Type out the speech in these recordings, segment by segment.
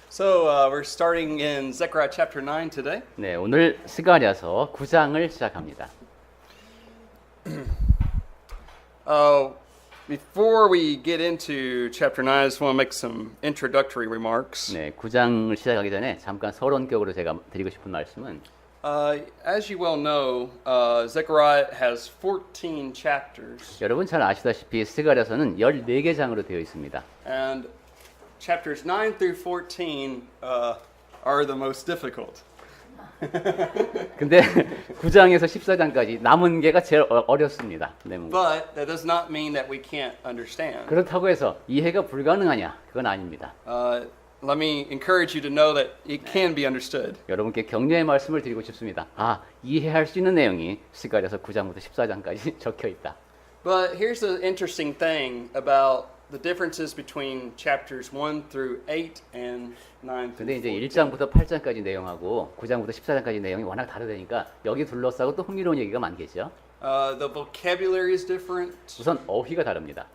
So we're starting in Zechariah chapter 9 today. 네, 오늘 스가랴서 9장을 시작합니다. Before we get into chapter 9, I just want to make some introductory remarks. 네, 9장을 시작하기 전에 잠깐 서론격으로 제가 드리고 싶은 말씀은 As you well know, Zechariah has 14 chapters, 여러분 잘 아시다시피 스가랴서는 14개 장으로 되어 있습니다. and chapters 9 through 14 are the most difficult. 근데 9장에서 14장까지 남은 게가 제일 어렵습니다. But that does not mean that we can't understand. 그렇다고 해서 이해가 불가능하냐? 그건 아닙니다. Let me encourage you to know that it can be understood. 여러분께 격려의 말씀을 드리고 싶습니다. 이해할 수 있는 내용이 스가랴서 9장부터 14장까지 적혀 있다. But here's the interesting thing about the differences between chapters 1 through 8 and 9 근데 이제 through 14. 1장부터 8장까지 내용하고 9장부터 14장까지 내용이 워낙 다르다니까 여기 둘러싸고 또 흥미로운 얘기가 많겠죠. The vocabulary is different. 우선 어휘가 다릅니다.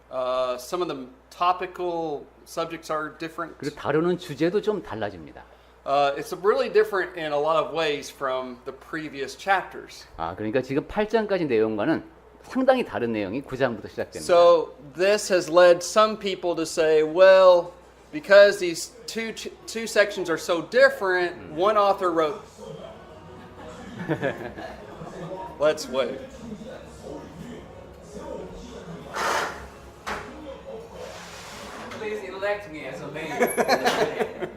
Some of the topical subjects are different. 그리고 다루는 주제도 좀 달라집니다. It's really different in a lot of ways from the previous chapters. 그러니까 지금 8장까지 내용과는 상당히 다른 내용이 9장부터 시작됩니다. So this has led some people to say, well, because these two sections are so different, one author wrote. Let's wait. Please elect me as a mayor.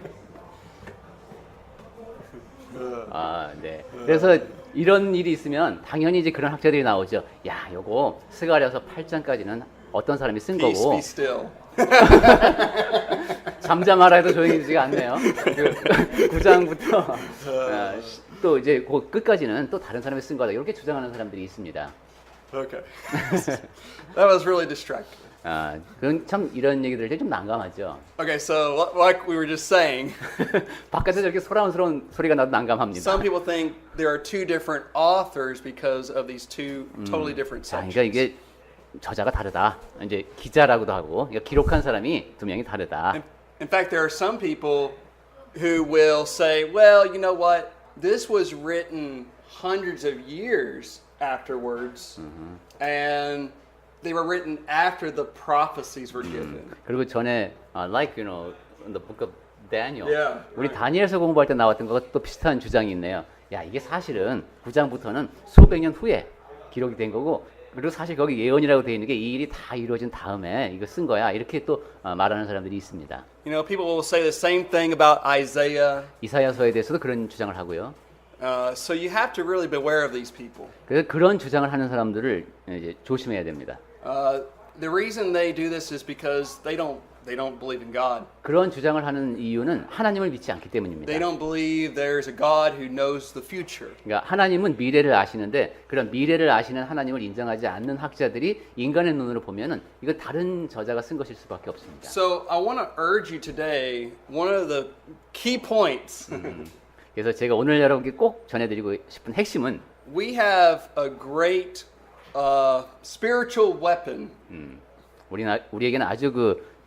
네. 그래서 이런 일이 있으면 당연히 이제 그런 학자들이 나오죠. 야, 요거 스가랴서 8장까지는 어떤 사람이 쓴 Peace, 거고 be still. 잠잠하라 해도 조용해지지가 않네요. 9장부터 또 이제 그 끝까지는 또 다른 사람이 쓴 거다. 이렇게 주장하는 사람들이 있습니다. Okay. That was really distracting. 그건 참 이런 얘기 들을 때 좀 난감하죠. Okay, so like we were just saying, 바깥에서 이렇게 소란스러운 소리가 나도 난감합니다. some people think there are two different authors because of these two totally different 그러니까 sections. 이게 저자가 다르다. 이제 기자라고도 하고 그러니까 기록한 사람이 두 명이 다르다. In fact, there are some people who will say, well, you know what? This was written hundreds of years afterwards, and they were written after the prophecies were given. 그리고 전에 like you know in the book of Daniel Yeah, 우리 right. 다니엘서 공부할 때 나왔던 것과 또 비슷한 주장이 있네요. 야, 이게 사실은 9장부터는 수백 년 후에 기록이 된 거고 그리고 사실 거기 예언이라고 되어 있는 게 이 일이 다 이루어진 다음에 이거 쓴 거야. 이렇게 또 말하는 사람들이 있습니다. You know, people will say the same thing about Isaiah. 이사야서에 대해서도 그런 주장을 하고요. So you have to really beware of these people. 그래서 그런 주장을 하는 사람들을 이제 조심해야 됩니다. The reason they do this is because they don't believe in God. 그런 주장을 하는 이유는 하나님을 믿지 않기 때문입니다. They don't believe there's a God who knows the future. 그러니까 하나님은 미래를 아시는데 그런 미래를 아시는 하나님을 인정하지 않는 학자들이 인간의 눈으로 보면은 이거 다른 저자가 쓴 것일 수밖에 없습니다. So I want to urge you today, one of the key points. 그래서 제가 오늘 여러분께 꼭 전해드리고 싶은 핵심은 We have a great spiritual weapon. 우리에게는 아주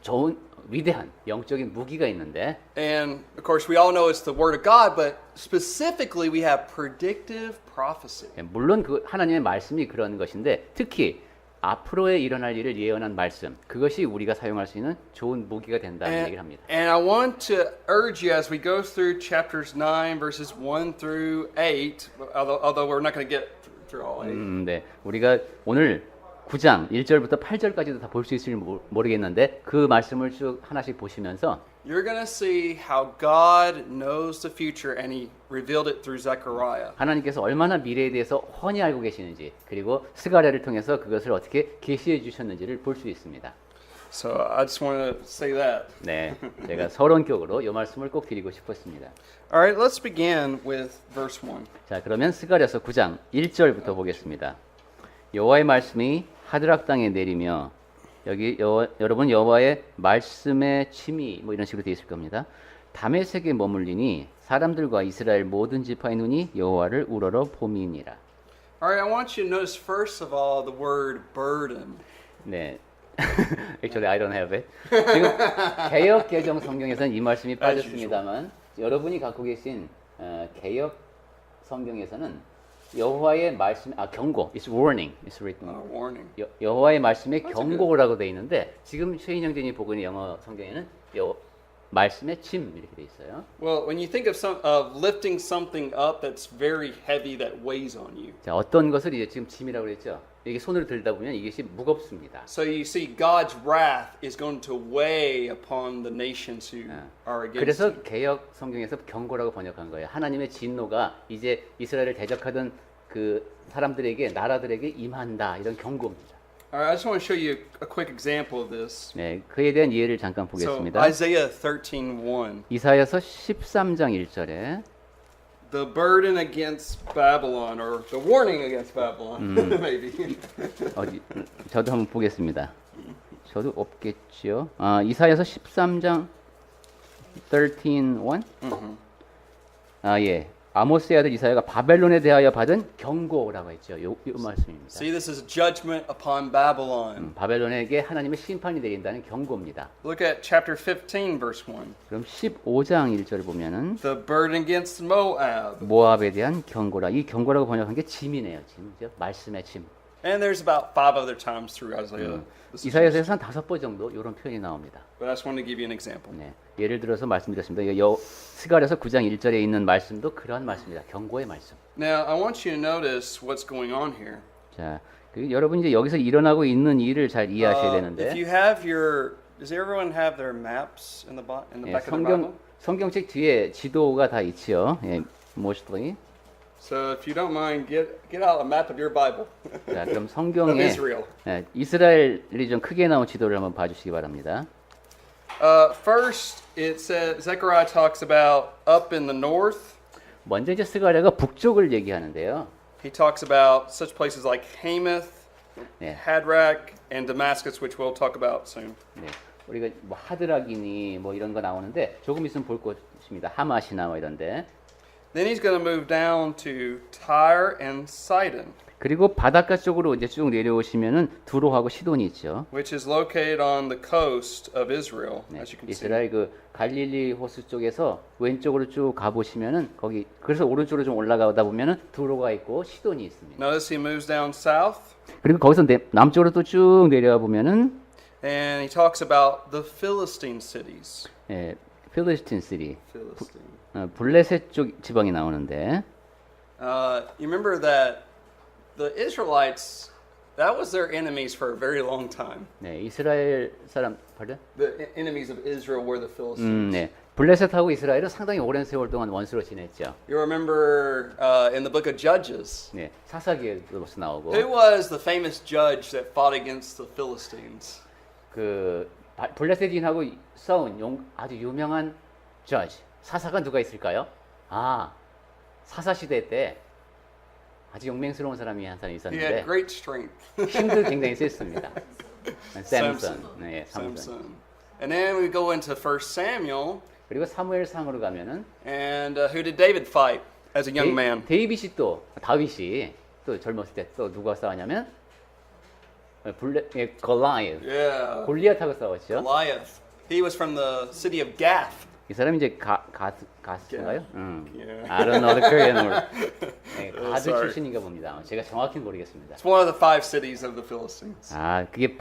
좋은 위대한 영적인 무기가 있는데 And of course, we all know it's the Word of God, but specifically, we have predictive prophecy. 물론 그 하나님의 말씀이 그런 것인데 특히 앞으로에 일어날 일을 예언한 말씀 그것이 우리가 사용할 수 있는 좋은 무기가 된다는 얘기를 합니다. And I want to urge you as we go through chapters 9, verses 1 through 8, although we're not going to get through all 8. 네, 우리가 오늘 9장 1절부터 8절까지도 다 볼 수 있을지 모르겠는데 그 말씀을 쭉 하나씩 보시면서 You're going to see how God knows the future and He revealed it through Zechariah. 하나님께서 얼마나 미래에 대해서 훤히 알고 계시는지 그리고 스가랴를 통해서 그것을 어떻게 계시해 주셨는지를 볼 수 있습니다. So I just want to say that. 네, 제가 서론격으로 이 말씀을 꼭 드리고 싶었습니다. All right, let's begin with verse 1. 자, 그러면 스가랴서 9장 1절부터 보겠습니다. 여호와의 말씀이 하드락 땅에 내리며 여기 여러분 여호와의 말씀의 침이 이런 식으로 되어 있을 겁니다. 다메섹에 머물리니 사람들과 이스라엘 모든 지파의 눈이 여호와를 우러러 봄이니라. All right, I want you to notice first of all the word burden. 네, Actually, I don't have it. 지금 개역 개정 성경에서는 이 말씀이 빠졌습니다만 여러분이 갖고 계신 개역 성경에서는 여호와의 말씀, 경고, it's warning, it's written. Warning. 여호와의 말씀에 경고라고 돼 있는데 지금 최인 형제님 보고 있는 영어 성경에는 말씀의 침 이렇게 돼 있어요. Well, when you think of lifting something up that's very heavy that weighs on you. 자, 어떤 것을 이제 지금 짐이라고 그랬죠. 이게 손으로 들다 보면 이것이 무겁습니다. So you see, God's wrath is going to weigh upon the nations who are against 그래서 him. 개역 성경에서 경고라고 번역한 거예요. 하나님의 진노가 이제 이스라엘을 대적하던 그 사람들에게 나라들에게 임한다 이런 경고입니다. All right, I just want to show you a quick example of this. 네, 그에 대한 이해를 잠깐 So 보겠습니다. Isaiah 13:1. 이사야서 13장 1절에 The burden against Babylon, or the warning against Babylon, maybe. 어디 저도 한번 보겠습니다. 저도 없겠지요. 이사야서 13장 13:1. 예. 아모스의 아들 이사야가 바벨론에 대하여 받은 경고라고 했죠. 요 말씀입니다. See, this is judgment upon Babylon. 바벨론에게 하나님의 심판이 내린다는 경고입니다. Look at chapter 15, verse 1. 그럼 15장 1절 보면은 The burden against Moab. 모압에 대한 경고라. 이 경고라고 번역한 게 짐이네요. 짐이죠. 말씀의 짐. And there's about 5 other times through Isaiah. This is- 이사야서에서 한 5번 정도 이런 표현이 나옵니다. But I just wanted to give you an example. 네. 예를 들어서 말씀드렸습니다. 스가랴서 9장 1절에 있는 말씀도 그러한 말씀입니다. 경고의 말씀. Now, I want you to notice what's going on here. 자, 여러분 이제 여기서 일어나고 있는 일을 잘 이해하셔야 If 되는데 you have your, does everyone have their maps in the 예, back of the Bible? 성경책 뒤에 지도가 다 있지요. 예, mostly. So if you don't mind, get out a map of your Bible 자, 그럼 of 성경에 Israel. 예, 이스라엘이 좀 크게 나온 지도를 한번 봐주시기 바랍니다. First, it said Zechariah talks about up in the north. 먼저 이제 스가랴가 북쪽을 얘기하는데요. He talks about such places like Hamath, 네. Hadrach, and Damascus, which we'll talk about soon. 네, 우리가 뭐 하드락이니 뭐 이런 거 나오는데 조금 있으면 볼 것입니다. 하맛이나 뭐 이런데. Then he's going to move down to Tyre and Sidon, 그리고 바닷가 쪽으로 이제 쭉 내려오시면은 두로하고 시돈이 있죠. which is located on the coast of Israel, 네, as you can see. 이스라엘 그 갈릴리 호수 쪽에서 왼쪽으로 쭉 가보시면은 거기 그래서 오른쪽으로 좀 올라가다 보면은 두로가 있고 시돈이 있습니다. Notice he moves down south, 그리고 거기서 남쪽으로 또 쭉 내려와 보면은 and he talks about the Philistine cities. 예, 필리스틴 시리, Philistine. 블레셋 쪽 지방이 나오는데 You remember that the Israelites, that was their enemies for a very long time. 네, 이스라엘 사람 pardon? The enemies of Israel were the Philistines. 네, 블레셋하고 이스라엘은 상당히 오랜 세월 동안 원수로 지냈죠. You remember in the book of Judges, 네, 사사기에서 나오고 who was the famous judge that fought against the Philistines? 그 블레셋인하고 싸운 아주 유명한 저지 사사가 누가 있을까요? 사사 시대 때 아주 용맹스러운 사람이 한 사람이 He 있었는데 had great strength. 힘도 굉장히 셌습니다. 샘슨, 네, 삼손. Samson. And then we go into 1 Samuel, 그리고 사무엘상으로 가면은 and who did David fight as a young man? 데이빗이 또 다윗이 또 젊었을 때 또 누가 싸웠냐면 골리앗, Yeah, 골리앗하고 싸웠죠. Goliath. He was from the city of Gath. 이 사람이 이제 가스인가요? Yeah. I don't know the Korean word. 네, 가드 sorry. 출신인가 봅니다. 제가 정확히는 모르겠습니다. It's one of the 5 cities of the Philistines. 그게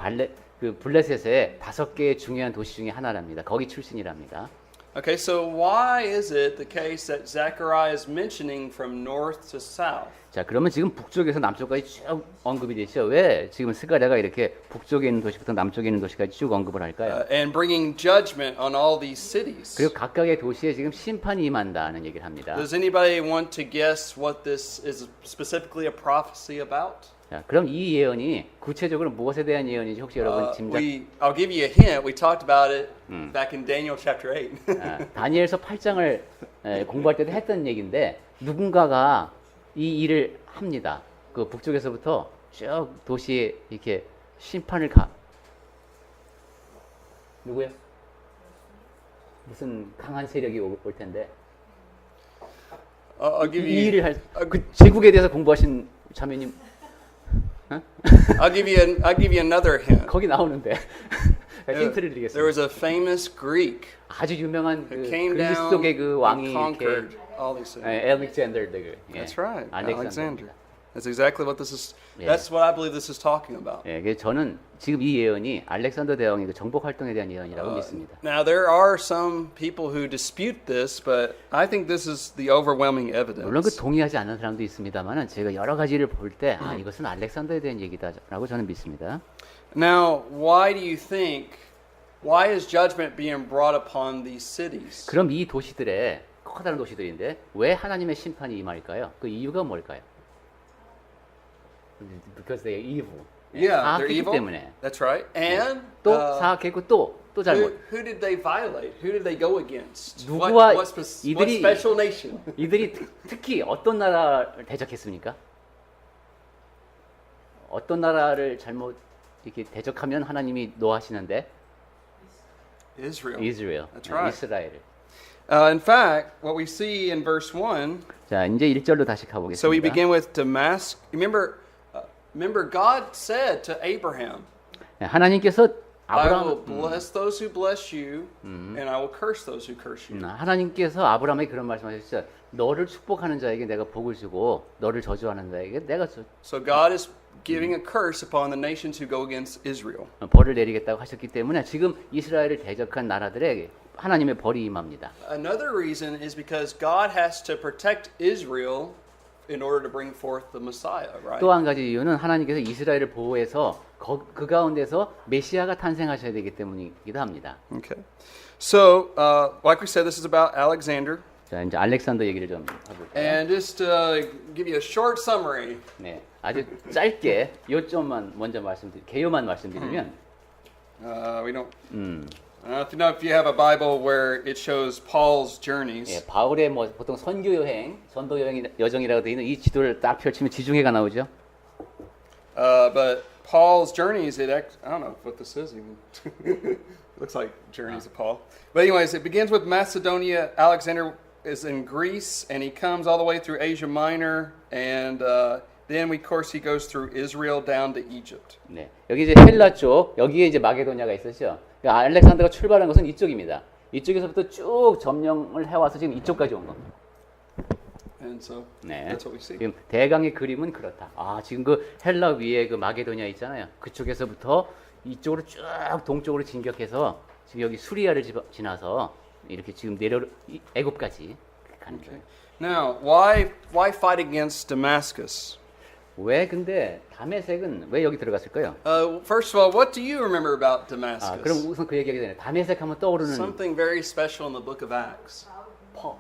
그 블레셋의 5개의 중요한 도시 중에 하나랍니다. 거기 출신이랍니다. Okay, so why is it the case that Zechariah is mentioning from north to south? 자, 그러면 지금 북쪽에서 남쪽까지 쭉 언급이 되죠. 왜 지금 스가랴가 이렇게 북쪽에 있는 도시부터 남쪽에 있는 도시까지 쭉 언급을 할까요? And bringing judgment on all these cities. 그리고 각각의 도시에 지금 심판이 임한다는 얘기를 합니다. Does anybody want to guess what this is specifically a prophecy about? 자, 그럼 이 예언이 구체적으로 무엇에 대한 예언인지 혹시 여러분 짐작? I'll give you a hint. We talked about it back in Daniel chapter 8. 다니엘서 8장을 공부할 때도 했던 얘기인데 누군가가 이 일을 합니다. 그 북쪽에서부터 쭉 도시에 이렇게 심판을 누구요? 무슨 강한 세력이 올 텐데 I'll give 이 you. 일을 그 제국에 대해서 공부하신 자매님 I'll give you another hint. 거기 나오는데 힌트를 There 드리겠습니다. was a famous Greek 아주 유명한 그 who came 그리스 down 속의 그 왕이 and 이렇게 conquered all these things. 알렉산더 그 That's right, Alexander. 알렉산더. That's exactly what this is. Yeah. That's what I believe this is talking about. 예, 그래서 저는 지금 이 예언이 알렉산더 대왕의 그 정복 활동에 대한 예언이라고 믿습니다. Now there are some people who dispute this, but I think this is the overwhelming 물론 그 evidence. 동의하지 않는 사람도 있습니다만은 제가 여러 가지를 볼 때 아, 이것은 알렉산더에 대한 얘기다라고 저는 믿습니다. Now, why is judgment being brought upon these cities? 그럼 이 도시들의 커다란 도시들인데 왜 하나님의 심판이 임할까요? 그 이유가 뭘까요? Because they are evil. Yeah, they're 사악했기 evil. 때문에. That's right. And 또 사악했고 또 잘못. who did they violate? Who did they go against? 누구와 What 이들이- special nation? 이들이 특히 어떤 나라를 대적했습니까? 어떤 나라를 잘못 이렇게 대적하면 하나님이 노하시는데 Israel. 이스라엘, That's right. 이스라엘. In fact, what we see in verse 1, 자, 이제 1절로 다시 so we 가보겠습니다. begin with Damascus. Remember God said to Abraham, 하나님께서 I will 아브라함 bless those who bless you, and I will curse those who curse you. 하나님께서 아브라함에게 그런 말씀하셨어요. 너를 축복하는 자에게 내가 복을 주고 너를 저주하는 자에게 내가 So God is giving a curse upon the nations who go against Israel. 벌을 내리겠다고 하셨기 때문에 지금 이스라엘을 대적한 나라들에게 하나님의 벌이 임합니다. Another reason is because God has to protect Israel in order to bring forth the Messiah, right? 또 한 가지 이유는 하나님께서 이스라엘을 보호해서 그 가운데서 메시아가 탄생하셔야 되기 때문이기도 합니다. Okay. So, like we said, this is about Alexander. 자, 이제 알렉산더 얘기를 좀 해볼까요? And just to give you a short summary, 네, 아주 짧게 요점만 먼저 개요만 말씀드리면, we don't. I don't know if you have a Bible where it shows Paul's journeys. 예, 바울의 뭐 보통 선교 여행, 전도 여정이라고 되어 있는 이 지도를 딱 펼치면 지중해가 나오죠. But Paul's journeys, I don't know what this is even. It looks like journeys of Paul. But anyways, it begins with Macedonia. Alexander is in Greece, and he comes all the way through Asia Minor, and then of course he goes through Israel down to Egypt. 네, 여기 이제 헬라 쪽, 여기에 이제 마게도냐가 있었죠. 그러니까 알렉산더가 출발한 것은 이쪽입니다. 이쪽에서부터 쭉 점령을 해와서 지금 이쪽까지 온 겁니다. And so 네. that's what we see. 지금 대강의 그림은 그렇다. 아, 지금 그 헬라 위에 그 마게도냐 있잖아요. 그쪽에서부터 이쪽으로 쭉 동쪽으로 진격해서 지금 여기 수리아를 지나서 이렇게 지금 애굽까지 가는 거예요. Now, why fight against Damascus? 왜 근데 다메섹은 왜 여기 들어갔을까요? First of all, what do you remember about 아, Damascus? 그럼 우선 그 얘기하기 전에 다메섹 하면 떠오르는 Something very special in the book of Acts. 펄.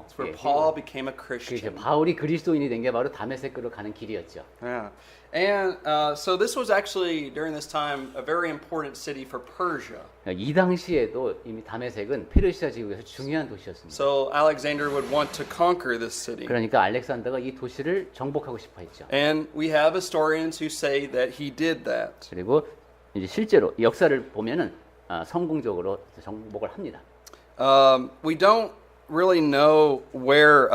It's where 예, Paul became a 그 Christian. 바울이 그리스도인이 된 게 바로 다메섹으로 가는 길이었죠. Yeah. And so this was actually, during this time, a very important city for Persia. 이 당시에도 이미 다메섹은 페르시아 지구에서 중요한 도시였습니다. So Alexander would want to conquer this city. 그러니까 알렉산더가 이 도시를 정복하고 싶어 했죠. And we have historians who say that he did that. 그리고 이제 실제로 역사를 보면은 성공적으로 정복을 합니다. We don't really know where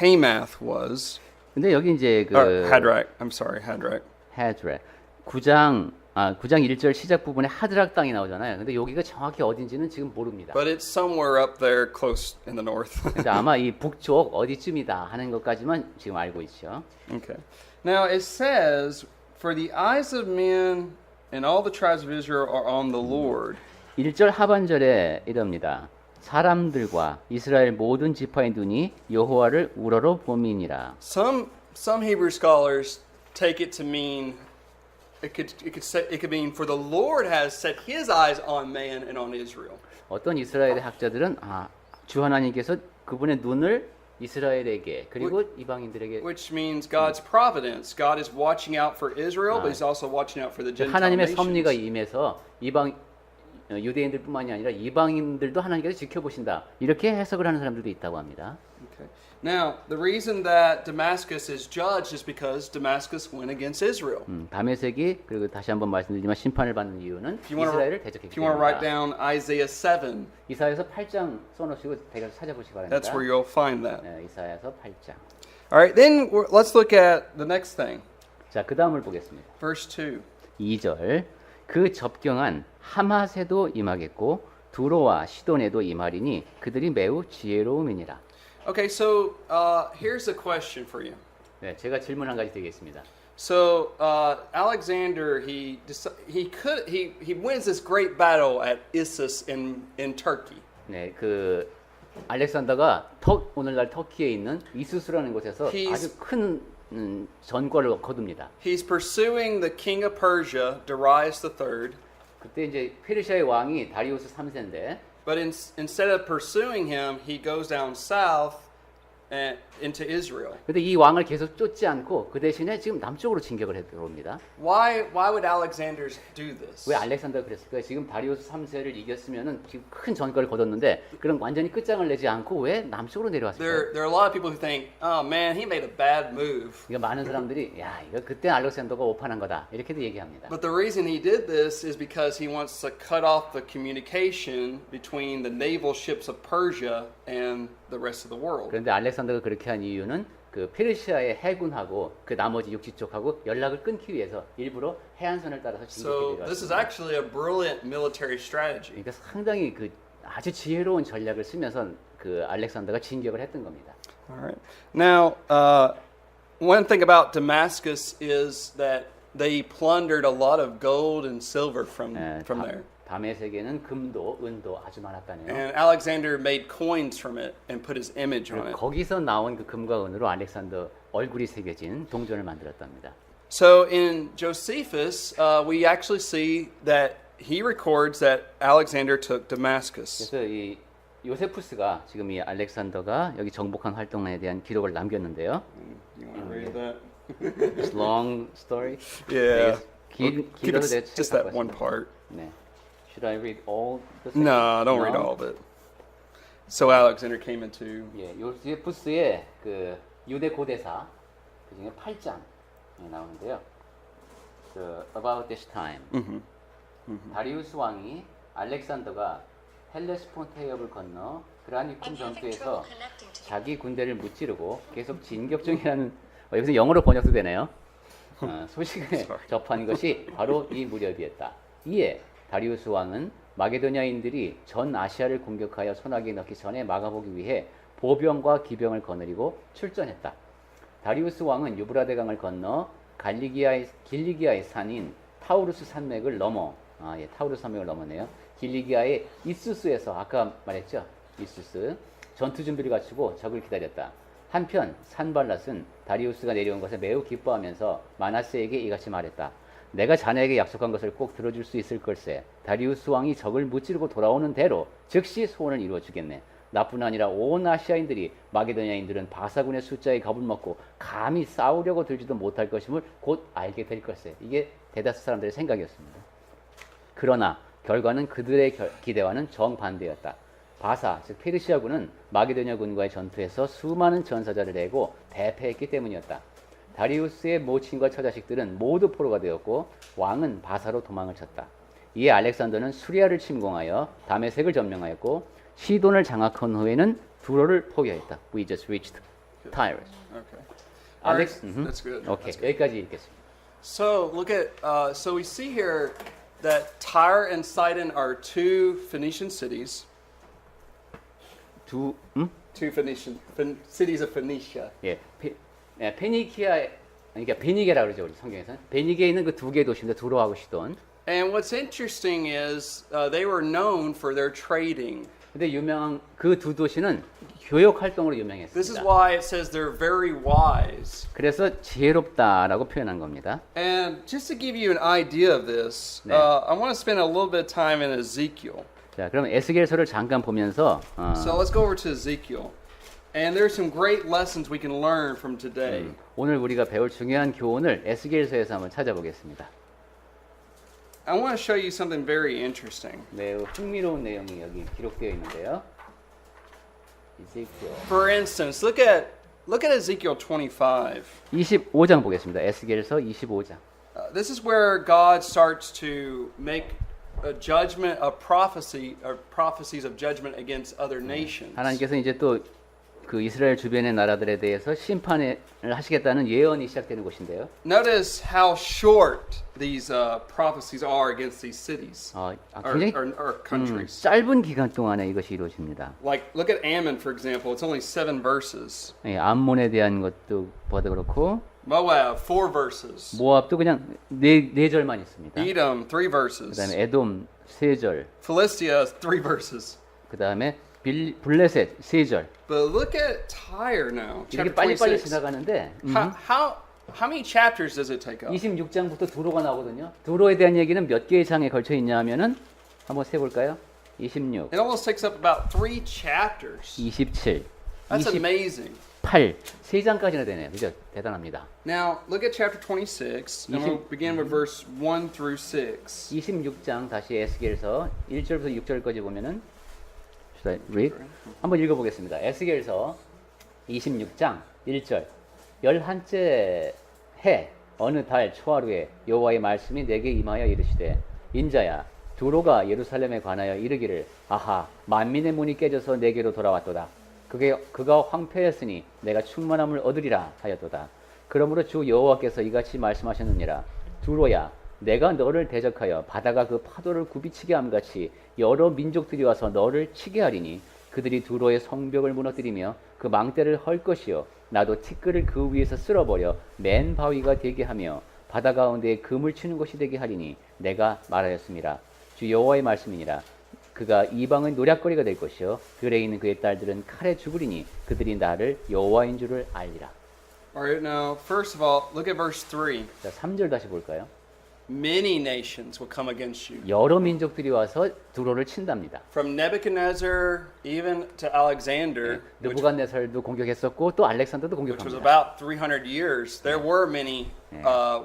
Hamath was. 근데 여기 이제 그 Hadrach. I'm sorry, Hadrach. 하드락 9장 1절 시작 부분에 하드락 땅이 나오잖아요. 근데 여기가 정확히 어딘지는 지금 모릅니다. But it's somewhere up there close in the north. 근데 아마 이 북쪽 어디쯤이다 하는 것까지만 지금 알고 있죠. Okay. Now it says, "For the eyes of men and all the tribes of Israel are on the Lord." 1절 하반절에 이럽니다. 사람들과 이스라엘 모든 지파의 눈이 여호와를 우러러 봄이니라. Some Hebrew scholars take it to mean it could mean for the Lord has set His eyes on man and on Israel. 어떤 이스라엘의 학자들은 주 하나님께서 그분의 눈을 이스라엘에게 그리고 이방인들에게 Which means God's providence. God is watching out for Israel, but He's also watching out for the Gentile 하나님의 nations. 섭리가 임해서 유대인들뿐만이 아니라 이방인들도 하나님께서 지켜보신다. 이렇게 해석을 하는 사람들도 있다고 합니다. Okay. Now, the reason that Damascus is judged is because Damascus went against Israel. 다메섹이 그리고 다시 한번 말씀드리지만 심판을 받는 이유는 이스라엘을 대적했기 If you want to write 때문이다. down Isaiah 7, 이사야서 8장 써놓으시고 대가서 찾아보시기 바랍니다. that's where you'll find that. 네, 이사야서 8장. All right, then let's look at the next thing. 자, 그 다음을 보겠습니다. Verse 2. 2절. 그 접경한 하맛에도 임하겠고 두로와 시돈에도 임하리니 그들이 매우 지혜로움이니라. Okay, so here's a question for you. 네, 제가 질문 한 가지 드리겠습니다. So Alexander, he wins this great battle at Issus in Turkey. 네, 그 알렉산더가 오늘날 터키에 있는 이수스라는 곳에서 He's- 아주 큰 전과를 거둡니다. He's pursuing the king of Persia, Darius III, 그때 이제 페르시아의 왕이 다리우스 3세인데 but instead of pursuing him, he goes down south and into Israel. 근데 이 왕을 계속 쫓지 않고 그 대신에 지금 남쪽으로 진격을 해 들어옵니다. Why would Alexander do this? 왜 알렉산더가 그랬을까요? 지금 다리우스 3세를 이겼으면은 지금 큰 전과를 거뒀는데 그럼 완전히 끝장을 내지 않고 왜 남쪽으로 내려왔을까요? There are a lot of people who think, oh man, he made a bad move. 그러니까 많은 사람들이 야 이거 그때 알렉산더가 오판한 거다 이렇게도 얘기합니다. But the reason he did this is because he wants to cut off the communication between the naval ships of Persia and the rest of the world. 그런데 알렉산더가 그렇게 한 이유는 그 페르시아의 해군하고 그 나머지 육지 쪽하고 연락을 끊기 위해서 일부러 해안선을 따라서 So 진격해 this is 내려왔습니다. actually a brilliant military strategy. 그러니까 상당히 그 아주 지혜로운 전략을 쓰면서 그 알렉산더가 진격을 했던 겁니다. All right. Now, one thing about Damascus is that they plundered a lot of gold and silver from there. 다메섹에는 금도 은도 아주 많았다네요. And Alexander made coins from it and put his image on it. 거기서 나온 그 금과 은으로 알렉산더 얼굴이 새겨진 동전을 만들었답니다. So in Josephus, we actually see that he records that Alexander took Damascus. 그래서 이 요세푸스가 지금 이 알렉산더가 여기 정복한 활동에 대한 기록을 남겼는데요. You want to read that? It's long story. Yeah. 길 Keep 길어도 it 내 just 책 that 갖고 one 왔습니다. part. 네. Should I read all the? No, don't read No? all of it. So Alexander came into. 예, 요세푸스의 그 유대 고대사 그 중에 8장에 나오는데요. 그 About this time. 다리우스 왕이 알렉산더가 헬레스폰트 해협을 건너 그라니쿰 전투에서 자기 군대를 무찌르고 계속 진격 중이라는 여기서 영어로 번역도 되네요. 소식을 접한 것이 바로 이 무렵이었다. 이에 다리우스 왕은 마게도냐인들이 전 아시아를 공격하여 손아귀에 넣기 전에 막아보기 위해 보병과 기병을 거느리고 출전했다. 다리우스 왕은 유브라데 강을 건너 길리기아의 산인 타우루스 산맥을 넘어 타우루스 산맥을 넘어네요. 길리기아의 이수스에서 아까 말했죠. 이수스 전투 준비를 갖추고 적을 기다렸다. 한편 산발랏은 다리우스가 내려온 것에 매우 기뻐하면서 마나세에게 이같이 말했다. 내가 자네에게 약속한 것을 꼭 들어줄 수 있을 걸세. 다리우스 왕이 적을 무찌르고 돌아오는 대로 즉시 소원을 이루어 주겠네. 나뿐 아니라 온 아시아인들이 마게도냐인들은 바사군의 숫자에 겁을 먹고 감히 싸우려고 들지도 못할 것임을 곧 알게 될 걸세. 이게 대다수 사람들의 생각이었습니다. 그러나 결과는 그들의 기대와는 정반대였다. 바사, 즉 페르시아군은 마게도냐군과의 전투에서 수많은 전사자를 내고 대패했기 때문이었다. 다리우스의 모친과 처자식들은 모두 포로가 되었고 왕은 바사로 도망을 쳤다. 이에 알렉산더는 수리아를 침공하여 다메섹을 점령하였고 시돈을 장악한 후에는 두로를 포기하였다. We just reached Tyrus. Okay. All right. That's good. 오케이, That's good. 여기까지 읽겠습니다. So look at. So we see here that Tyre and Sidon are two Phoenician cities. Two cities of Phoenicia. 페니키아, 그러니까 베니게라 그러죠 우리 성경에서는. 베니게에 있는 그 두 개의 도시인데 두로하고 시돈. And what's interesting is they were known for their trading. 근데 유명한 그 두 도시는 교역 활동으로 This is 유명했습니다. why it says they're very wise. 그래서 지혜롭다라고 표현한 겁니다. And just to give you an idea of this, 네. I want to spend a little bit of time in Ezekiel. 자, 그럼 에스겔서를 잠깐 보면서 So let's go over to Ezekiel. And there's some great lessons we can learn from today. 오늘 우리가 배울 중요한 교훈을 에스겔서에서 한번 찾아보겠습니다. I want to show you something very interesting. 매우 흥미로운 내용이 여기 기록되어 있는데요. 에스겔 For instance, look at Ezekiel 25. 25장 보겠습니다. 에스겔서 25장. This is where God starts to make a judgment, a prophecy, or prophecies of judgment against other nations. 하나님께서 이제 또 그 이스라엘 주변의 나라들에 대해서 심판을 하시겠다는 예언이 시작되는 곳인데요. Notice how short these prophecies are against these cities 굉장히 or countries. 짧은 기간 동안에 이것이 이루어집니다. Like, look at Ammon, for example. It's only 7 verses. 예, 암몬에 대한 것도 봐도 그렇고 Moab, 4 verses. 모압도 그냥 네 절만 있습니다. Edom, 3 verses. 그다음에 에돔 3절, Philistia, 3 verses. 그다음에 블레셋 3절. But look at Tyre now, 이렇게 chapter 빨리빨리 26. 지나가는데 How many chapters does it take up? 26장부터 두로가 나오거든요. 두로에 대한 얘기는 몇 개의 장에 걸쳐 있냐 하면은 한번 세 볼까요? 26, It almost takes up about 3 chapters. 27, That's 28, amazing. 세 장까지나 되네요. 그죠? 대단합니다. Now, look at chapter 26, and we'll begin with verse 1 through 6. 26장 다시 에스겔서 1절부터 6절까지 보면은 should I read? 한번 읽어보겠습니다. 에스겔서 26장 1절 11째 해 어느 달 초하루에 여호와의 말씀이 내게 임하여 이르시되 인자야 두로가 예루살렘에 관하여 이르기를 아하 만민의 문이 깨져서 내게로 돌아왔도다. 그가 황폐했으니 내가 충만함을 얻으리라 하였도다. 그러므로 주 여호와께서 이같이 말씀하셨느니라. 두로야 내가 너를 대적하여 바다가 그 파도를 굽이치게 함같이 여러 민족들이 와서 너를 치게 하리니 그들이 두로의 성벽을 무너뜨리며 그 망대를 헐 것이요 나도 티끌을 그 위에서 쓸어버려 맨 바위가 되게 하며 바다 가운데에 금을 치는 것이 되게 하리니 내가 말하였습니다. 주 여호와의 말씀이니라. 그가 이방의 노략거리가 될 것이요 들에 있는 그의 딸들은 칼에 죽으리니 그들이 나를 여호와인 줄을 알리라. Alright, now, first of all, look at verse 3. 자, 3절 다시 볼까요? Many nations will come against you. 여러 민족들이 와서 두로를 친답니다. From Nebuchadnezzar even to Alexander, 느부갓네살도 공격했었고 또 알렉산더도 which was 공격합니다. about 300 years, there were many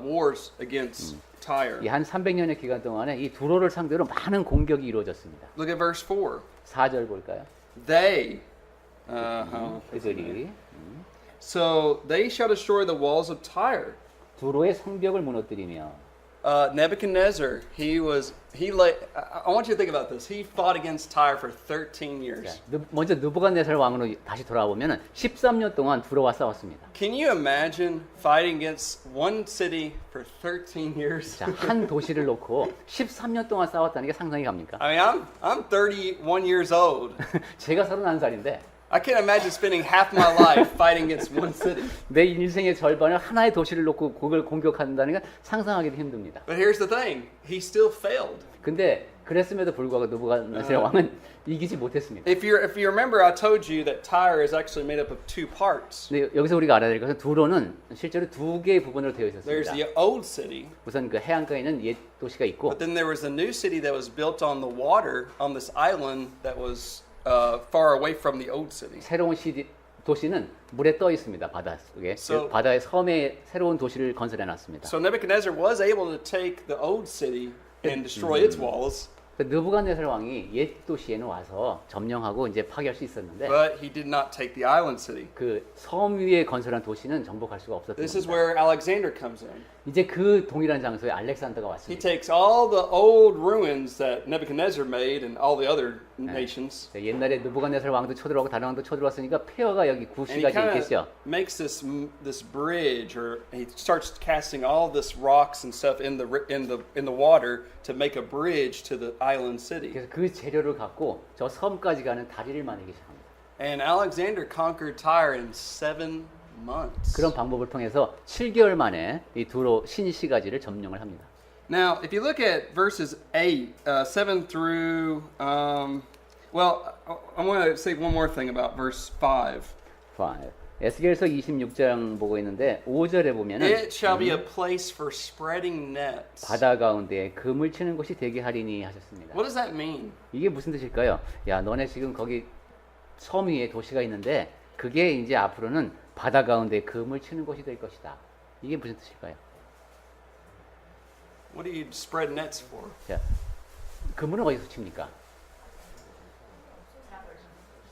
wars against Tyre. 이 한 300년의 기간 동안에 이 두로를 상대로 많은 공격이 이루어졌습니다. Look at verse 4. 4절 볼까요? They, 그들이 so they shall destroy the walls of Tyre. 두로의 성벽을 무너뜨리며 Nebuchadnezzar, I want you to think about this. He fought against Tyre for 13 years. 먼저 느부갓네살 왕으로 다시 돌아오면은 13년 동안 두로와 싸웠습니다. Can you imagine fighting against one city for 13 years? 자, 한 도시를 놓고 13년 동안 싸웠다는 게 상상이 갑니까? I mean, I'm 31 years old. 제가 31살인데 I can't imagine spending half my life fighting against one city. 내 인생의 절반을 하나의 도시를 놓고 그걸 공격한다는 건 상상하기도 힘듭니다. But here's the thing. He still failed. 근데 그랬음에도 불구하고 느부갓네살 왕은 이기지 못했습니다. If you remember, I told you that Tyre is actually made up of 2 parts. 근데 여기서 우리가 알아야 될 것은 두로는 실제로 2개의 부분으로 되어 There's 있었습니다. the old city, 우선 그 해안가에 있는 옛 도시가 있고 but then there was a new city that was built on the water on this island that was far away from the old city. 새로운 도시는 물에 떠 있습니다. 바닷속에. So- 바다의 섬에 새로운 도시를 건설해 놨습니다. So Nebuchadnezzar was able to take the old city and destroy its walls, 느부갓네살 왕이 옛 도시에는 와서 점령하고 이제 파괴할 수 있었는데 but he did not take the island city. 그 섬 위에 건설한 도시는 정복할 수가 없었던 This is 겁니다. where Alexander comes in. 이제 그 동일한 장소에 알렉산더가 He 왔습니다. takes all the old ruins that Nebuchadnezzar made and all the other nations, 자, 옛날에 느부갓네살 왕도 쳐들어오고 다른 왕도 쳐들어왔으니까 폐허가 여기 and he 구시까지 kind 있겠죠. of makes this bridge, or he starts casting all this rocks and stuff in the water to make a bridge to the island city. 그래서 그 재료를 갖고 저 섬까지 가는 다리를 만들기 시작합니다. And Alexander conquered Tyre in 7 months. 그런 방법을 통해서 7개월 만에 이 두로 신시가지를 점령을 합니다. Now, if you look at verses 7 through, well, I want to say one more thing about verse 5. 5. 에스겔서 26장 보고 있는데 5절에 보면은 It shall be a place for spreading nets. 바다 가운데 금을 치는 곳이 되게 하리니 하셨습니다. What does that mean? 이게 무슨 뜻일까요? 야, 너네 지금 거기 섬 위에 도시가 있는데 그게 이제 앞으로는 바다 가운데 금을 치는 곳이 될 것이다. 이게 무슨 뜻일까요? What do you spread nets for? 자, 그물은 어디서 칩니까?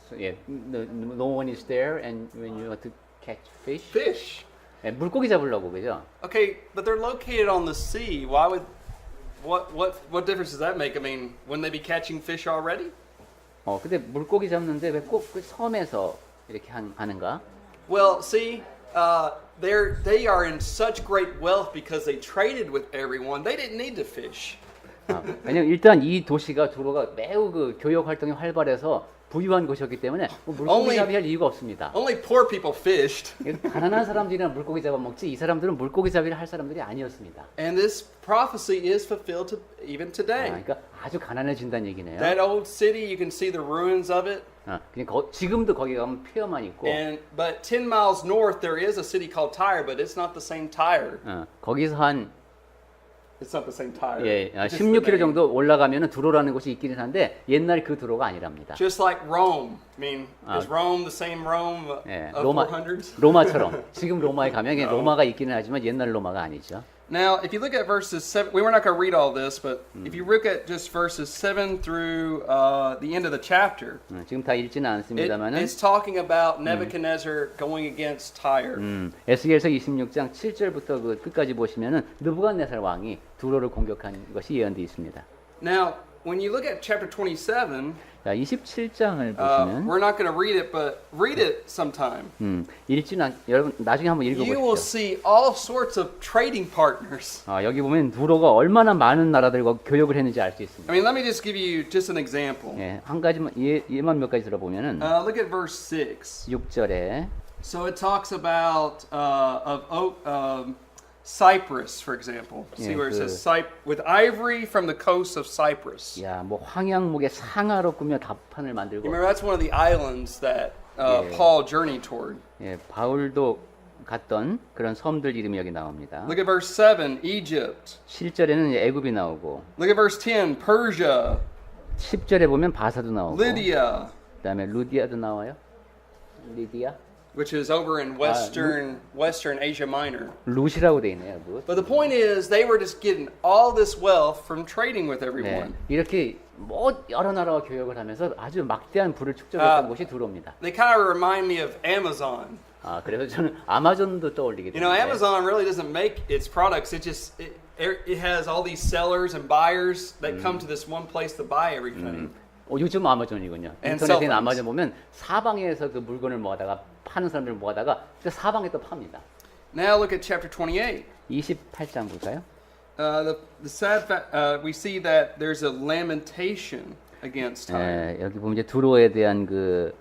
So, yeah, no one is there, and when you want to catch fish, Fish. 예, 물고기 잡으려고 그죠? Okay, but they're located on the sea. Why would what difference does that make? I mean, wouldn't they be catching fish already? 근데 물고기 잡는데 왜 꼭 그 섬에서 이렇게 하는가? Well, see, they are in such great wealth because they traded with everyone. They didn't need to fish. 왜냐면 일단 이 도시가 두로가 매우 그 교역 활동이 활발해서 부유한 곳이었기 때문에 뭐 물고기 Only- 잡이할 이유가 없습니다. Only poor people fished. 가난한 사람들이랑 물고기 잡아먹지 이 사람들은 물고기 잡이를 할 사람들이 아니었습니다. And this prophecy is fulfilled even today. 그러니까 아주 가난해진다는 얘기네요. That old city, you can see the ruins of it. 그냥 지금도 거기 가면 폐허만 있고 But 10 miles north, there is a city called Tyre, but it's not the same Tyre. 거기서 한 It's not the same Tyre. 예, It's just the 16km name. 정도 올라가면은 두로라는 곳이 있기는 한데 옛날 그 두로가 아니랍니다. Just like Rome. I mean, is Rome the same Rome 예, of 400s? 로마처럼 지금 로마에 가면 그냥 로마가 있기는 하지만 옛날 로마가 아니죠. Now, if you look at verses 7, we were not going to read all this, but if you look at just verses 7 through the end of the chapter, 지금 다 읽지는 않습니다만은 it's talking about Nebuchadnezzar going against Tyre. 에스겔서 26장 7절부터 그 끝까지 보시면은 느부갓네살 왕이 두로를 공격한 것이 예언되어 있습니다. Now, when you look at chapter 27, 자, 27장을 보시면 we're not going to read it, but read it sometime. 읽지는 여러분 나중에 한번 You will 읽어보십시오. see all sorts of trading partners. 여기 보면 두로가 얼마나 많은 나라들과 교역을 했는지 알 수 있습니다. I mean, let me just give you just an example. 예, 한 가지만 얘만 몇 가지 들어보면은 Look at verse 6. 6절에 So it talks about Cyprus, for example. See Yeah, where it good. says with ivory from the coast of Cyprus. 야, 뭐 황양목의 상하로 꾸며 답판을 만들고 Remember, that's one of the islands that Yeah. Paul journeyed toward. 예, 바울도 갔던 그런 섬들 이름이 여기 나옵니다. Look at verse 7, Egypt. 7절에는 이제 애굽이 나오고 Look at verse 10, Persia, 10절에 보면 바사도 나오고 Lydia, 그다음에 루디아도 나와요. 리디아? which is over in Western Asia Minor. 룻이라고 돼 있네요. 룻. But the point is, they were just getting all this wealth from trading with 네, everyone. 이렇게 뭐 여러 나라와 교역을 하면서 아주 막대한 부를 축적했던 곳이 두로입니다. They kind of remind me of Amazon. 그래서 저는 아마존도 떠올리게 You know, 되는데 Amazon really doesn't make its products. It has all these sellers and buyers that come to this one place to buy everything. 요즘 아마존이군요. And 인터넷에 cell phones. 아마존 보면 사방에서 그 물건을 모아다가 파는 사람들 모아다가 또 사방에 또 팝니다. Now look at chapter 28. 28장 볼까요? The sad fact, we see that there's a lamentation against Tyre. 여기 보면 이제 두로에 대한 그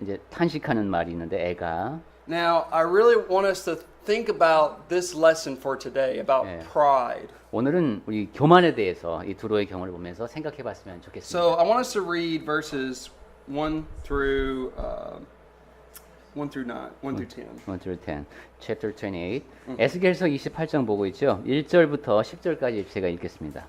이제 탄식하는 말이 있는데 애가 Now, I really want us to think about this lesson for today about Yeah. pride. 오늘은 우리 교만에 대해서 이 두로의 경우를 보면서 생각해봤으면 좋겠습니다. So I want us to read verses 1 through 1 through 9, 1 through 10. 1 through 10, chapter 28. 에스겔서 28장 보고 있죠. 1절부터 10절까지 제가 읽겠습니다.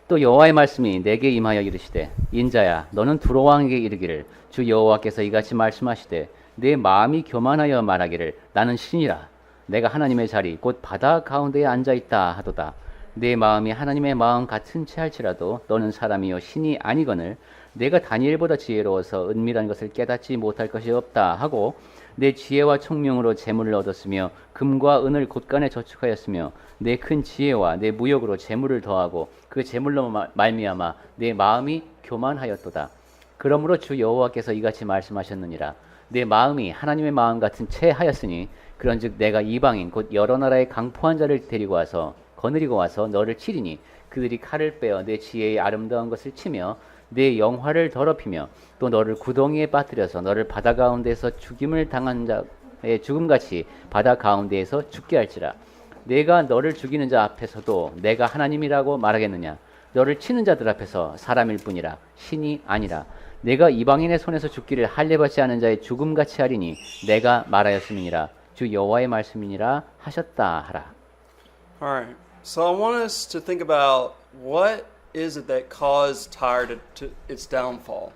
또 여호와의 말씀이 내게 임하여 이르시되 인자야 너는 두로 왕에게 이르기를 주 여호와께서 이같이 말씀하시되 내 마음이 교만하여 말하기를 나는 신이라 내가 하나님의 자리 곧 바다 가운데에 앉아 있다 하도다. 내 마음이 하나님의 마음 같은 채 할지라도 너는 사람이요 신이 아니거늘 내가 다니엘보다 지혜로워서 은밀한 것을 깨닫지 못할 것이 없다 하고 내 지혜와 총명으로 재물을 얻었으며 금과 은을 곳간에 저축하였으며 내 큰 지혜와 내 무역으로 재물을 더하고 그 재물로 말미암아 내 마음이 교만하였도다. 그러므로 주 여호와께서 이같이 말씀하셨느니라. 내 마음이 하나님의 마음 같은 채 하였으니 그런즉 내가 이방인 곧 여러 나라의 강포한 자를 데리고 와서 거느리고 와서 너를 치리니 그들이 칼을 빼어 내 지혜의 아름다운 것을 치며 내 영화를 더럽히며 또 너를 구덩이에 빠뜨려서 너를 바다 가운데에서 죽임을 당한 자의 죽음같이 바다 가운데에서 죽게 할지라. 내가 너를 죽이는 자 앞에서도 내가 하나님이라고 말하겠느냐. 너를 치는 자들 앞에서 사람일 뿐이라 신이 아니라. 내가 이방인의 손에서 죽기를 할례받지 않은 자의 죽음같이 하리니 내가 말하였음이니라. 주 여호와의 말씀이니라 하셨다 하라. All right. So I want us to think about what is it that caused Tyre to its downfall.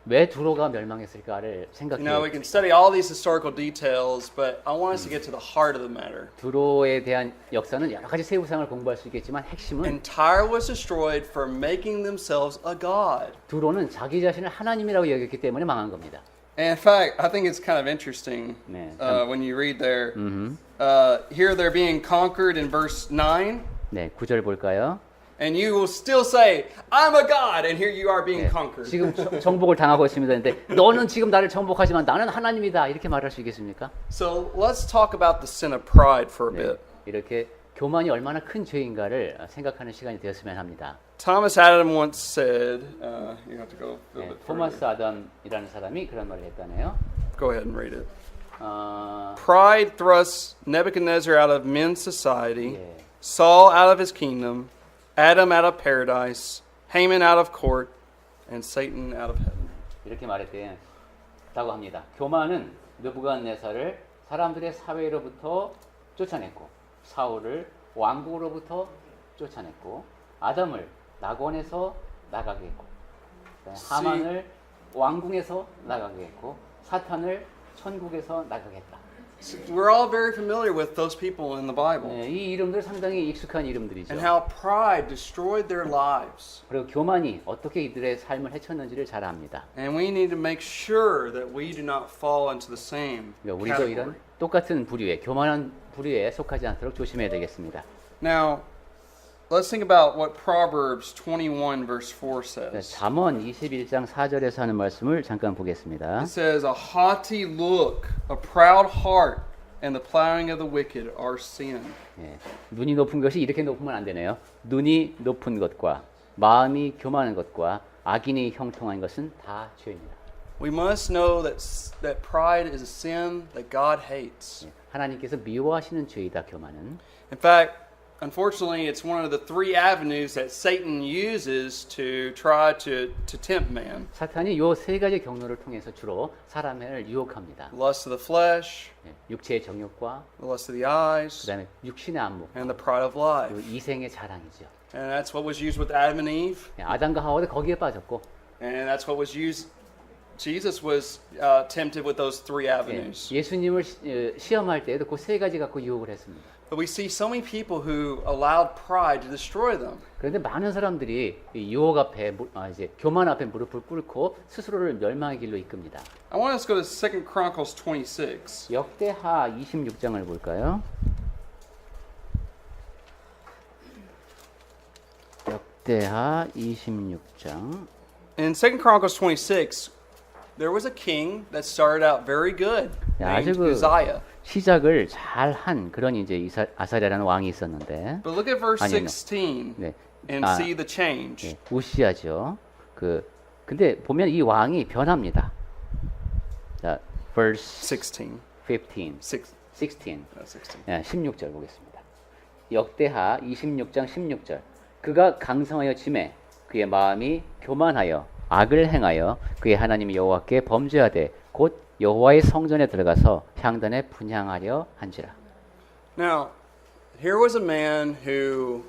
왜 두로가 멸망했을까를 You 생각해. know, we can study all these historical details, but I want us to get to the heart of the matter. 두로에 대한 역사는 여러 가지 세부상을 공부할 수 있겠지만 핵심은 And Tyre was destroyed for making themselves a god. 두로는 자기 자신을 하나님이라고 여겼기 때문에 망한 겁니다. And in fact, I think it's kind of interesting 네, when you read there. Here they're being conquered in verse 9. 네, 9절 볼까요? And you will still say, I'm a God, and here you are being 네, conquered. 지금 정복을 당하고 있습니다. 근데 너는 지금 나를 정복하지만 나는 하나님이다. 이렇게 말할 수 있겠습니까? So let's talk about the sin of pride for a 네, bit. 이렇게 교만이 얼마나 큰 죄인가를 생각하는 시간이 되었으면 합니다. Thomas Adam once said, you have to go a 네, little bit 토마스 further. 아담이라는 사람이 그런 말을 했다네요. Go ahead and read it. 어, Pride thrusts Nebuchadnezzar out of men's society, 예, Saul out of his kingdom, Adam out of paradise, Haman out of court, and Satan out of heaven. 이렇게 말했다고 합니다. 교만은 느부갓네살을 사람들의 사회로부터 쫓아냈고, 사울을 왕국으로부터 쫓아냈고, 아담을 낙원에서 나가게 했고, 하만을 왕궁에서 나가게 했고, 사탄을 천국에서 나가게 했다. So we're all very familiar with those people in the Bible 네, 이 이름들 상당히 익숙한 이름들이죠. and how pride destroyed their lives. 그리고 교만이 어떻게 이들의 삶을 해쳤는지를 잘 압니다. And we need to make sure that we do not fall into the same 그러니까 우리도 이런 category. 똑같은 부류에, 교만한 부류에 속하지 않도록 조심해야 되겠습니다. Now, let's think about what Proverbs 21 verse 4 네, says. 잠언 21장 4절에서 하는 말씀을 잠깐 보겠습니다. It says, a haughty look, a proud heart, and the plowing of the wicked are sin. 예, 눈이 높은 것이 이렇게 높으면 안 되네요. 눈이 높은 것과 마음이 교만한 것과 악인이 형통한 것은 다 죄입니다. We must know that pride is a sin that God hates. 예, 하나님께서 미워하시는 죄이다, 교만은. In fact, unfortunately, it's one of the three avenues that Satan uses to try to tempt man. 사탄이 요 세 가지 경로를 통해서 주로 사람을 유혹합니다. The lust of the flesh, 예, 육체의 정욕과 the lust of the eyes, 그다음에 육신의 안목, and the pride of life. 그리고 이생의 자랑이죠. And that's what was used with Adam and Eve, 예, 아담과 하와도 거기에 빠졌고, and that's what was used. Jesus was tempted with those three 예, avenues. 예수님을 시험할 때에도 그 세 가지 갖고 유혹을 했습니다. But we see so many people who allowed pride to destroy them. 그런데 많은 사람들이 이 유혹 앞에 이제 교만 앞에 무릎을 꿇고 스스로를 멸망의 길로 이끕니다. I want us to go to 2 Chronicles 26. 역대하 26장을 볼까요? 역대하 26장. In 2 Chronicles 26, there was a king that started out very good, 야, named 아주 그 Uzziah. 시작을 잘한 그런 이제 아사랴라는 왕이 있었는데, But look at verse 아니요. 16 네, and 아, see the change. 예, 우시아죠. 근데 보면 이 왕이 변합니다. 자, verse 16. 15, 16. 16. 예, 16절 보겠습니다. 역대하 26장 16절. 그가 강성하여 짐에 그의 마음이 교만하여 악을 행하여 그의 하나님 여호와께 범죄하되 곧 여호와의 성전에 들어가서 향단에 분향하려 한지라. Now, here was a man who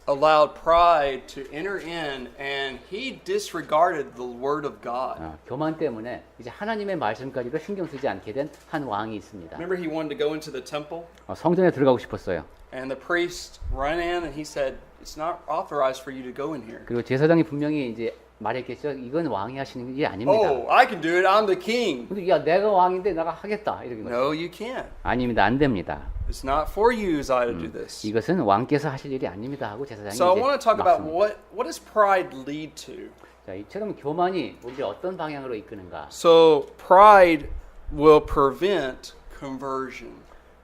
allowed pride to enter in and he disregarded the word of God. 교만 때문에 이제 하나님의 말씀까지도 신경 쓰지 않게 된 한 왕이 있습니다. Remember he wanted to go into the temple 성전에 들어가고 싶었어요. and the priest ran in and he said, it's not authorized for you to go in here. 그리고 제사장이 분명히 이제 말했겠죠. 이건 왕이 하시는 일이 아닙니다. Oh, I can do it. I'm the king. 근데 야 내가 왕인데 내가 하겠다 이렇게 거죠. No, you can't. 아닙니다. 안 됩니다. It's not for you, Uzziah, to do this. 이것은 왕께서 하실 일이 아닙니다 하고 제사장이 So I 이제 want to talk about 막습니다. what does pride lead to? 자, 이처럼 교만이 우리를 어떤 방향으로 이끄는가? So pride will prevent conversion.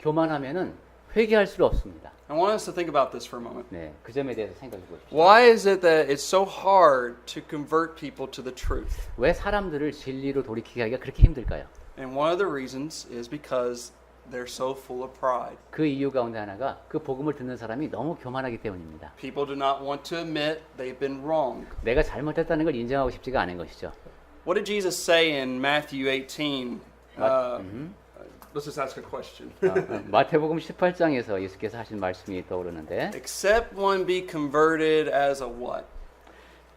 교만하면은 회개할 수 없습니다. I want us to think about this for a moment. 네, 그 점에 대해서 생각해 보십시오. Why is it that it's so hard to convert people to the truth? 왜 사람들을 진리로 돌이키게 하기가 그렇게 힘들까요? And one of the reasons is because they're so full of pride. 그 이유 가운데 하나가 그 복음을 듣는 사람이 너무 교만하기 때문입니다. People do not want to admit they've been wrong. 내가 잘못했다는 걸 인정하고 싶지가 않은 것이죠. What did Jesus say in Matthew 18? Let's just ask a question. 마태복음 18장에서 예수께서 하신 말씀이 떠오르는데 Except one be converted as a what?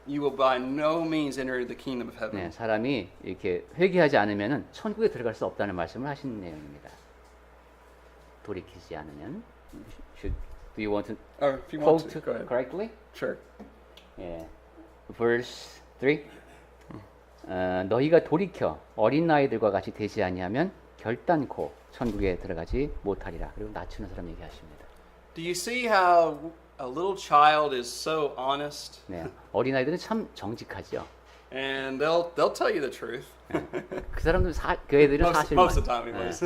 You will by no means enter the kingdom of heaven. 네, 사람이 이렇게 회개하지 않으면은 천국에 들어갈 수 없다는 말씀을 하신 내용입니다. 돌이키지 않으면 do you want to Or if you want quote to, go ahead. correctly? Sure. 예. verse 3 너희가 돌이켜 어린 아이들과 같이 되지 아니하면 결단코 천국에 들어가지 못하리라. 그리고 낮추는 사람 얘기하십니다. Do you see how a little child is so honest, 네, 어린아이들은 참 정직하죠. and they'll tell you the truth. 그 사람들 그 애들은 사실만 most of the time, anyways.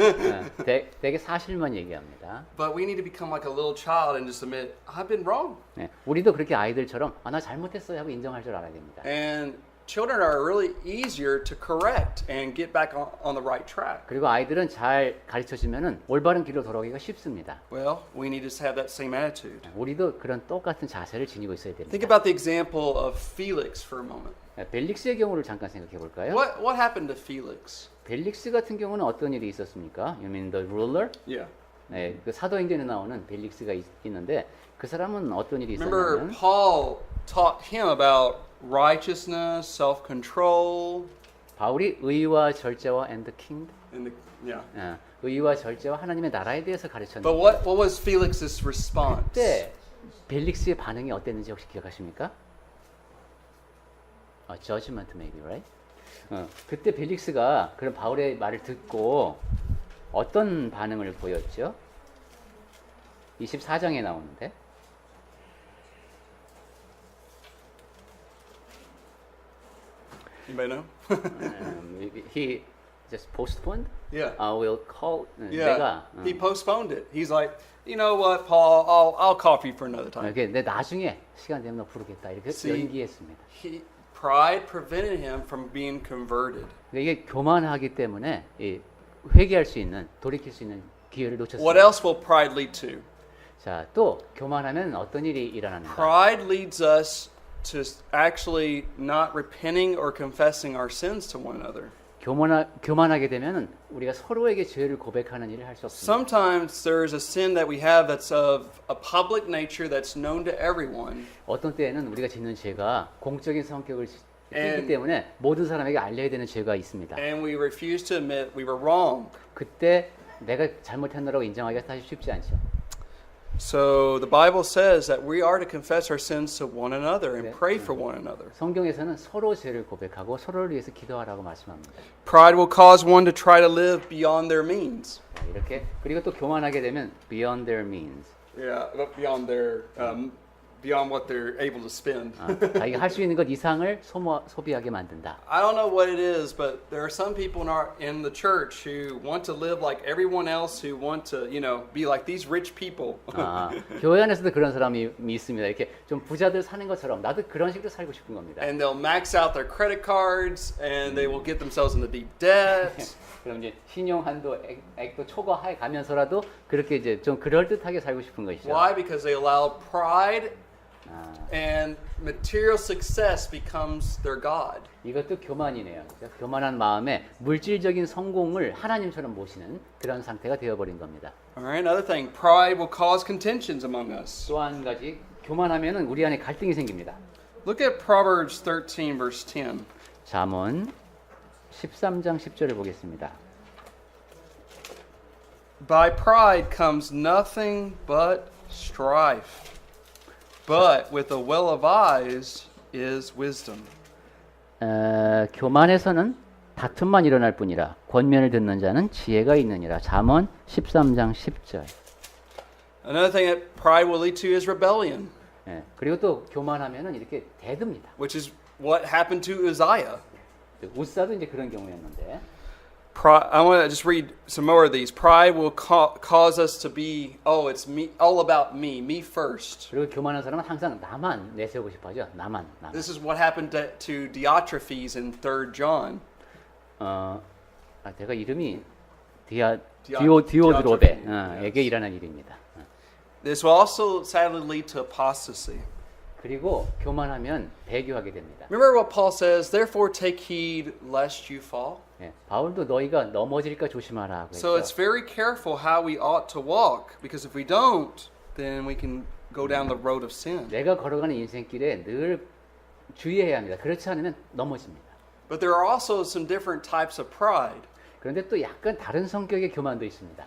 되게 사실만 얘기합니다. But we need to become like a little child and just admit, I've been wrong. 네, 우리도 그렇게 아이들처럼 나 잘못했어요 하고 인정할 줄 알아야 됩니다. And children are really easier to correct and get back on the right track. 그리고 아이들은 잘 가르쳐 주면은 올바른 길로 돌아오기가 쉽습니다. Well, we need to have that same attitude. 우리도 그런 똑같은 자세를 지니고 있어야 됩니다. Think about the example of Felix for a moment. 벨릭스의 경우를 잠깐 생각해 볼까요? What happened to Felix? 벨릭스 같은 경우는 어떤 일이 있었습니까? You mean the ruler? Yeah. 네, 그 사도행전에 나오는 벨릭스가 있는데 그 사람은 어떤 일이 Remember, 있었냐면 Paul taught him about righteousness, self-control, 바울이 의와 절제와 and the kingdom, and 의와 절제와 하나님의 나라에 대해서 가르쳤는데 But what was Felix's response? 그때 벨릭스의 반응이 어땠는지 혹시 기억하십니까? Judgment maybe, right? 그때 벨릭스가 그런 바울의 말을 듣고 어떤 반응을 보였죠? 24장에 나오는데 Anybody know? he just postponed. Yeah. I will call. Yeah. 내가 He postponed it. He's like, you know what, Paul? I'll call for you for another time. 이렇게 내 나중에 시간 되면 너 부르겠다 이렇게 See. 연기했습니다. Pride prevented him from being converted. 이게 교만하기 때문에 회개할 수 있는 돌이킬 수 있는 기회를 What 놓쳤습니다. else will pride lead to? 자, 또 교만하면 어떤 일이 일어나는가? Pride leads us to actually not repenting or confessing our sins to one another. 교만하게 되면 우리가 서로에게 죄를 고백하는 일을 할 수 없습니다. Sometimes there's a sin that we have that's of a public nature that's known to everyone. 어떤 때에는 우리가 짓는 죄가 공적인 성격을 띠기 And- 때문에 모든 사람에게 알려야 되는 죄가 있습니다. And we refuse to admit we were wrong. 그때 내가 잘못했노라고 인정하기가 사실 쉽지 않죠. So the Bible says that we are to confess our sins to one another and pray for one another. 성경에서는 서로 죄를 고백하고 서로를 위해서 기도하라고 말씀합니다. Pride will cause one to try to live beyond their means. 자, 이렇게 그리고 또 교만하게 되면 beyond their means. Yeah, beyond their beyond what they're able to spend. 자기가 할 수 있는 것 이상을 소비하게 만든다. I don't know what it is, but there are some people in the church who want to live like everyone else, who want to, be like these rich people. 교회 안에서도 그런 사람이 있습니다. 이렇게 좀 부자들 사는 것처럼 나도 그런 식으로 살고 싶은 겁니다. And they'll max out their credit cards, and they will get themselves into deep debt. 그럼 이제 신용 한도 액도 초과해 가면서라도 그렇게 이제 좀 그럴 듯하게 살고 싶은 것이죠. Why? Because they allow pride, and material success becomes their god. 이것도 교만이네요. 그렇죠? 교만한 마음에 물질적인 성공을 하나님처럼 모시는 그런 상태가 되어버린 겁니다. All right. Another thing, pride will cause contentions among us. 또 한 가지 교만하면은 우리 안에 갈등이 생깁니다. Look at Proverbs 13, verse 10. 잠언 13장 10절을 보겠습니다. By pride comes nothing but strife, but with a well of eyes is wisdom. 교만에서는 다툼만 일어날 뿐이라 권면을 듣는 자는 지혜가 있느니라. 잠언 13장 10절. Another thing that pride will lead to is rebellion, 그리고 또 교만하면은 이렇게 대듭니다. which is what happened to Uzziah. 우사도 이제 그런 경우였는데. I want to just read some more of these. Pride will cause us to be, it's me, all about me, me first. 그리고 교만한 사람은 항상 나만 내세우고 싶어하죠. 나만. This is what happened to Diotrephes in 3 John. 제가 이름이 디오드로베 에게 일어난 일입니다. This will also sadly lead to apostasy. 그리고 교만하면 배교하게 됩니다. Remember what Paul says, therefore take heed lest you fall. 바울도 너희가 넘어질까 조심하라 하고 So it's 했죠. very careful how we ought to walk, because if we don't, then we can go down the road of sin. 내가 걸어가는 인생길에 늘 주의해야 합니다. 그렇지 않으면 넘어집니다. But there are also some different types of pride. 그런데 또 약간 다른 성격의 교만도 있습니다.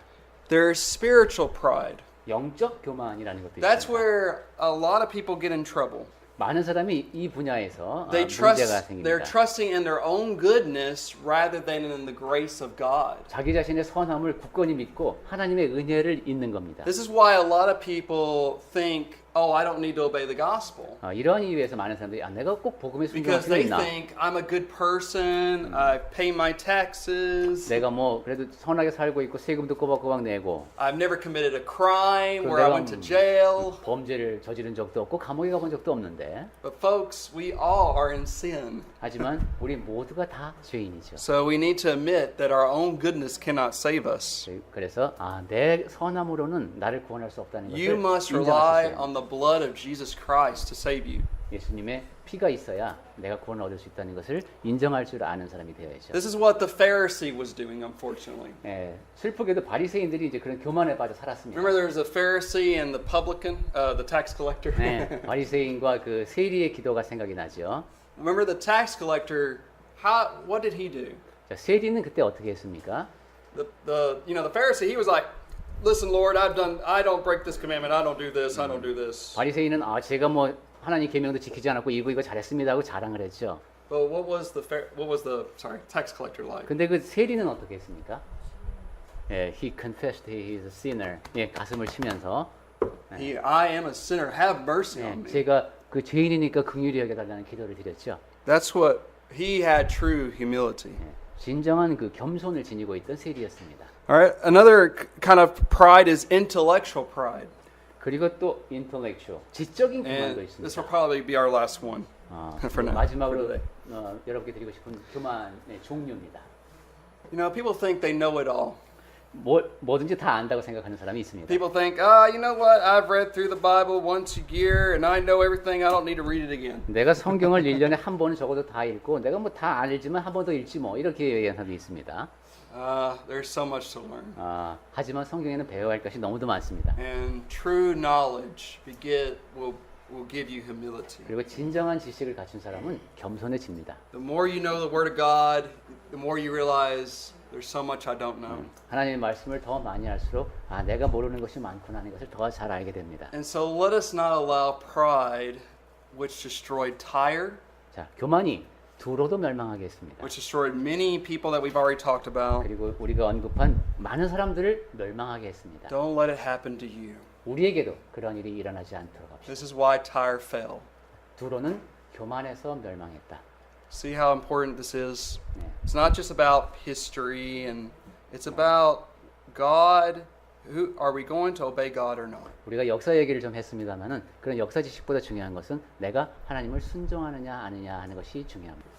There's spiritual pride. 영적 교만이라는 것도 That's 있습니다. where a lot of people get in trouble. 많은 사람이 이 분야에서 They 문제가 they're 생깁니다. trusting in their own goodness rather than in the grace of God. 자기 자신의 선함을 굳건히 믿고 하나님의 은혜를 잊는 겁니다. This is why a lot of people think, oh, I don't need to obey the gospel. 이러한 이유에서 많은 사람들이 내가 꼭 복음에 순종할 Because 필요 they 있나? think I'm a good person, I pay my taxes, 내가 뭐 그래도 선하게 살고 있고 세금도 꼬박꼬박 내고 I've never committed a crime 그럼 where I 내가 went to jail. 범죄를 저지른 적도 없고 감옥에 가본 적도 없는데 But folks, we all are in sin. 하지만 우리 모두가 다 죄인이죠. So we need to admit that our own goodness cannot save us. 그래서 내 선함으로는 나를 구원할 수 없다는 것을 You must rely 인정하셨어요. on the blood of Jesus Christ to save you. 예수님의 피가 있어야 내가 구원을 얻을 수 있다는 것을 인정할 줄 아는 사람이 되어야죠. This is what the Pharisee was doing, unfortunately. 슬프게도 바리새인들이 이제 그런 교만에 빠져 살았습니다. Remember, there was a Pharisee and the publican, the tax collector. 바리새인과 그 세리의 기도가 생각이 나죠. Remember the tax collector? What did he do? 자, 세리는 그때 어떻게 했습니까? The Pharisee, he was like, "Listen, Lord, I don't break this commandment. I don't do this. I don't do this." 바리새인은 제가 뭐 하나님 계명도 지키지 않았고 이거 잘했습니다 하고 자랑을 했죠. But what was the tax collector like? 근데 그 세리는 어떻게 했습니까? He confessed he is a sinner. 가슴을 치면서 I am a sinner. Have mercy on me. 제가 그 죄인이니까 긍휼히 여겨달라는 기도를 드렸죠. That's what he had true humility. 진정한 그 겸손을 지니고 있던 세리였습니다. All right. Another kind of pride is intellectual pride, 그리고 또 intellectual, 지적인 교만도 and this 있습니다. will probably be our last one. For now. 마지막으로 For today. 여러분께 드리고 싶은 교만의 종류입니다. You know, people think they know it all. 뭐든지 다 안다고 생각하는 사람이 있습니다. People think, you know what? I've read through the Bible once a year, and I know everything. I don't need to read it again. 내가 성경을 1년에 한 번은 적어도 다 읽고 내가 뭐 다 알지만 한 번 더 읽지 뭐 이렇게 얘기하는 사람이 있습니다. There's so much to learn. 하지만 성경에는 배워야 할 것이 너무도 많습니다. And true knowledge will give you humility. 그리고 진정한 지식을 갖춘 사람은 겸손해집니다. The more you know the Word of God, the more you realize there's so much I don't know. 하나님의 말씀을 더 많이 할수록 내가 모르는 것이 많구나 하는 것을 더 잘 알게 됩니다. And so let us not allow pride, which destroyed Tyre, 자, 교만이 두로도 멸망하게 했습니다. which destroyed many people that we've already talked about. 그리고 우리가 언급한 많은 사람들을 멸망하게 했습니다. Don't let it happen to you. 우리에게도 그런 일이 일어나지 않도록 합시다. This is why Tyre fell. 두로는 교만에서 멸망했다. See how important this is? 네. It's not just about history, and it's about God. Are we going to obey God or not? 우리가 역사 얘기를 좀 했습니다만은 그런 역사 지식보다 중요한 것은 내가 하나님을 순종하느냐 아느냐 하는 것이 중요합니다.